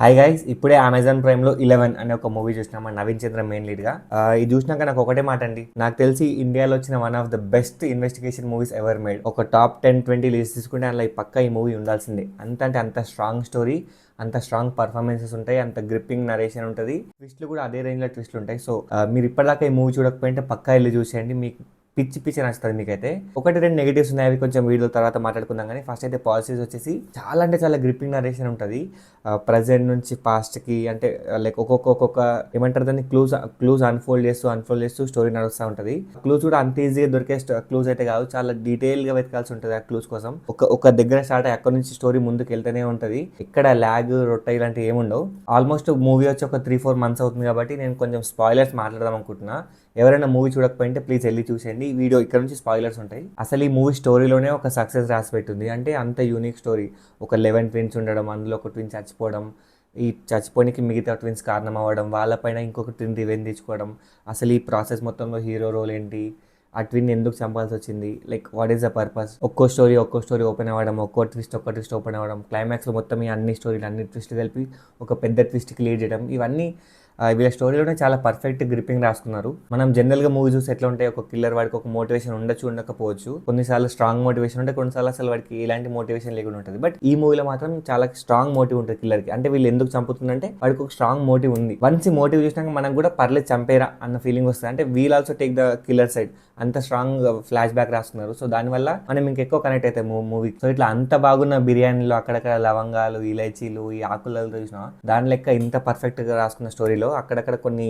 Hi guys, ఇప్పుడే Amazon prime లో 11 అనే ఒక మూవీ చూసినా మన నవీన్ చంద్ర మెయిన్ లీడ్ గా. ఇది చూసినాక నాకు ఒకటే మాట అండి, నాకు తెలిసి ఇండియాలో వచ్చిన one of the best investigation movies ever made. ఒక టాప్ 10-20 లిస్ట్ తీసుకుంటే అందులో ఈ పక్క ఈ మూవీ ఉండాల్సిందే. అంటే అంత స్ట్రాంగ్ స్టోరీ, అంత స్ట్రాంగ్ పర్ఫార్మెన్సెస్ ఉంటాయి, అంత గ్రిప్పింగ్ నరేషన్ ఉంటుంది, ట్విస్ట్లు కూడా అదే రేంజ్ లో ట్విస్ట్లు ఉంటాయి. సో మీరు ఇప్పటిదాకా ఈ మూవీ చూడకపోయింటే పక్కా వెళ్ళి చూసేయండి, మీకు పిచ్చి పిచ్చి నచ్చుతుంది మీకైతే. ఒకటి రెండు నెగిటివ్స్ ఉన్నాయి, అవి కొంచెం వీడియో తర్వాత మాట్లాడుకుందాం. కానీ ఫస్ట్ అయితే పాలసీస్ వచ్చేసి చాలా అంటే చాలా గ్రిప్పింగ్ నరేషన్ ఉంటుంది. ప్రజెంట్ నుంచి పాస్ట్కి అంటే లైక్ ఒక్కొక్క ఏమంటారు దాన్ని క్లూజ్ అన్ఫోల్డ్ చేస్తూ స్టోరీ నడుస్తూ ఉంటుంది. క్లూజ్ కూడా అంత ఈజీగా దొరికే క్లూజ్ అయితే కాదు, చాలా డీటెయిల్గా వెతకాల్సి ఉంటుంది ఆ క్లూజ్ కోసం. ఒక దగ్గర స్టార్ట్ అయ్యి అక్కడ నుంచి స్టోరీ ముందుకు వెళ్తూనే ఉంటుంది. ఇక్కడ ల్యాగ్ రొట్టె ఇలాంటివి ఏముండవు. ఆల్మోస్ట్ మూవీ వచ్చి ఒక 3-4 మంత్స్ అవుతుంది కాబట్టి నేను కొంచెం స్పాయిలర్స్ మాట్లాడదాం అనుకుంటున్నా. ఎవరైనా మూవీ చూడకపోయింటే ప్లీజ్ వెళ్ళి చూసేయండి. ఈ వీడియో ఇక్కడ నుంచి స్పాయిలర్స్ ఉంటాయి. అసలు ఈ మూవీ స్టోరీలోనే ఒక సక్సెస్ రాసి పెట్టింది. అంటే అంత యూనిక్ స్టోరీ. ఒక 11 ట్విన్స్ ఉండడం, అందులో ఒక ట్విన్ చచ్చిపోవడం, ఈ చచ్చిపోనికి మిగతా ట్విన్స్ కారణం అవ్వడం, వాళ్ళపైన ఇంకొక ట్విన్ రివెంజ్ తెచ్చుకోవడం, అసలు ఈ ప్రాసెస్ మొత్తంలో హీరో రోల్ ఏంటి, ఆ ట్విన్ ఎందుకు చంపాల్సి వచ్చింది, like what is the purpose, ఒక్కో స్టోరీ ఓపెన్ అవ్వడం, ఒక్కో ట్విస్ట్ ఓపెన్ అవ్వడం, క్లైమాక్స్లో మొత్తం ఈ అన్ని స్టోరీలు అన్ని ట్విస్ట్లు కలిపి ఒక పెద్ద ట్విస్ట్కి లీడ్ చేయడం, ఇవన్నీ వీళ్ళ స్టోరీలోనే చాలా పర్ఫెక్ట్ గ్రిప్పింగ్ రాసుకున్నారు. మనం జనరల్గా మూవీ చూసి ఎట్లా ఉంటాయి, ఒక కిల్లర్ వాడికి ఒక మోటివేషన్ ఉండొచ్చు ఉండకపోవచ్చు, కొన్నిసార్లు స్ట్రాంగ్ మోటివేషన్ ఉంటే, కొన్నిసార్లు అసలు వాడికి ఎలాంటి మోటివేషన్ లేకుండా ఉంటుంది. బట్ ఈ మూవీలో మాత్రం చాలా స్ట్రాంగ్ మోటివ్ ఉంటుంది కిల్లర్కి. అంటే వీళ్ళు ఎందుకు చంపుతుందంటే వాడికి ఒక స్ట్రాంగ్ మోటివ్ ఉంది. వన్స్ ఈ మోటివ్ చూసినాక మనకు కూడా పర్లేదు చంపేరా అన్న ఫీలింగ్ వస్తుంది. అంటే we'll also take the killer side, అంత స్ట్రాంగ్ ఫ్లాష్ బ్యాక్ రాస్తున్నారు. సో దానివల్ల మనం ఇంకెక్కువ కనెక్ట్ అవుతాయి మూవీ. సో ఇట్లా అంత బాగున్న బిర్యానీలో అక్కడక్కడ లవంగాలు, ఇలైచీలు, ఈ ఆకులతో చూసినా దాని లెక్క ఇంత పర్ఫెక్ట్ గా రాసుకున్న స్టోరీలో అక్కడక్కడ కొన్ని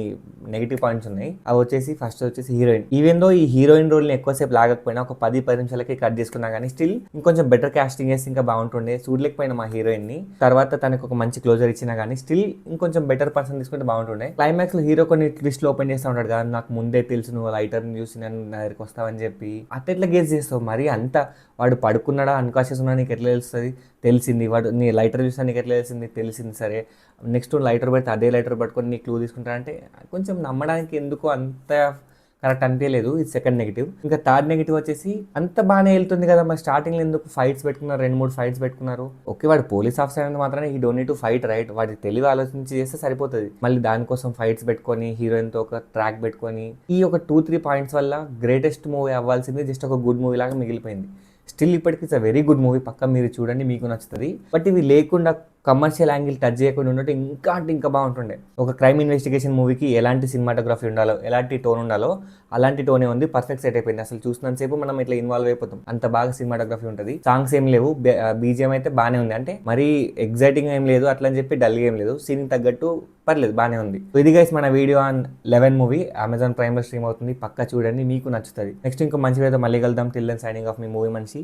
నెగిటివ్ పాయింట్స్ ఉన్నాయి. అవి వచ్చేసి ఫస్ట్ వచ్చేసి హీరోయిన్. ఈవెన్ దో ఈ హీరోయిన్ రోల్ ని ఎక్కువసేపు లాగకపోయినా ఒక 10-10 నిమిషాలకి కట్ చేసుకున్నా కానీ స్టిల్ ఇంకొంచెం బెటర్ కాస్టింగ్ చేసి ఇంకా బాగుంటుండే. చూడలేకపోయినా మా హీరోయిన్ ని, తర్వాత తనకు ఒక మంచి క్లోజర్ ఇచ్చినా కానీ స్టిల్ ఇంకొంచెం బెటర్ పర్సన్ తీసుకుంటే బాగుంటుండే. క్లైమాక్స్ లో హీరో కొన్ని ట్విస్ట్ ఓపెన్ చేస్తూ ఉంటాడు కదా, నాకు ముందే తెలుసు నువ్వు లైటర్ ని చూసి నేను నా దగ్గరికి వస్తావని చెప్పి, అట్లా గేస్ చేస్తావు. మరి అంత వాడు పడుకున్నాడా అన్కాన్షియస్ ఉన్నా నీకు ఎట్లా తెలుస్తుంది? తెలిసింది. వాడు నీ లైటర్ చూసినా నీకు ఎట్లా తెలిసింది సరే, నెక్స్ట్ లైటర్ పెడితే అదే లైటర్ పట్టుకొని నీ క్లూ తీసుకుంటా అంటే కొంచెం నమ్మడానికి ఎందుకు అంత కరెక్ట్ అనిపించలేదు. ఇది సెకండ్ నెగిటివ్. ఇంకా థర్డ్ నెగిటివ్ వచ్చేసి అంత బాగానే వెళ్తుంది కదా, మరి స్టార్టింగ్లో ఎందుకు ఫైట్స్ పెట్టుకున్నారు, 2-3 ఫైట్స్ పెట్టుకున్నారు. ఓకే, వాడు పోలీస్ ఆఫీసర్ అనేది మాత్రమే ఈ don't need to fight, right? వాడి తెలివి ఆలోచించి చేస్తే సరిపోతుంది. మళ్ళీ దానికోసం ఫైట్స్ పెట్టుకొని హీరోయిన్తో ఒక ట్రాక్ పెట్టుకొని ఈ ఒక 2-3 పాయింట్స్ వల్ల గ్రేటెస్ట్ మూవీ అవ్వాల్సింది జస్ట్ ఒక గుడ్ మూవీ లాగా మిగిలిపోయింది. స్టిల్ ఇప్పటికి it's a very good movie, పక్క మీరు చూడండి, మీకు నచ్చుతుంది. బట్ ఇవి లేకుండా కమర్షియల్ యాంగిల్ టచ్ చేయకుండా ఉన్నట్టు ఇంకా అంటే ఇంకా బాగుంటుండే. ఒక క్రైమ్ ఇన్వెస్టిగేషన్ మూవీకి ఎలాంటి సినిమాటోగ్రఫీ ఉండాలో, ఎలాంటి టోన్ ఉండాలో అలాంటి టోనే ఉంది. పర్ఫెక్ట్ సెట్ అయిపోయింది. అసలు చూసినంతసేపు మనం ఇట్లా ఇన్వాల్వ్ అయిపోతాం, అంత బాగా సినిమాటోగ్రఫీ ఉంటుంది. సాంగ్స్ ఏం లేవు, బీజిఎం అయితే బాగానే ఉంది. అంటే మరీ ఎగ్జైటింగ్ ఏం లేదు, అట్లా అని చెప్పి డల్గా ఏం లేదు, సీన్ తగ్గట్టు పర్లేదు, బాగానే ఉంది. ఇది గైస్ మన video on 11 movie Amazon prime లో స్ట్రీమ్ అవుతుంది, పక్కా చూడండి, మీకు నచ్చుతుంది. నెక్స్ట్ ఇంకో మంచి వీడియోతో మళ్ళీ కలుద్దాం. టిల్ దెన్ సైనింగ్ ఆఫ్ మీ మూవీ మనిషి.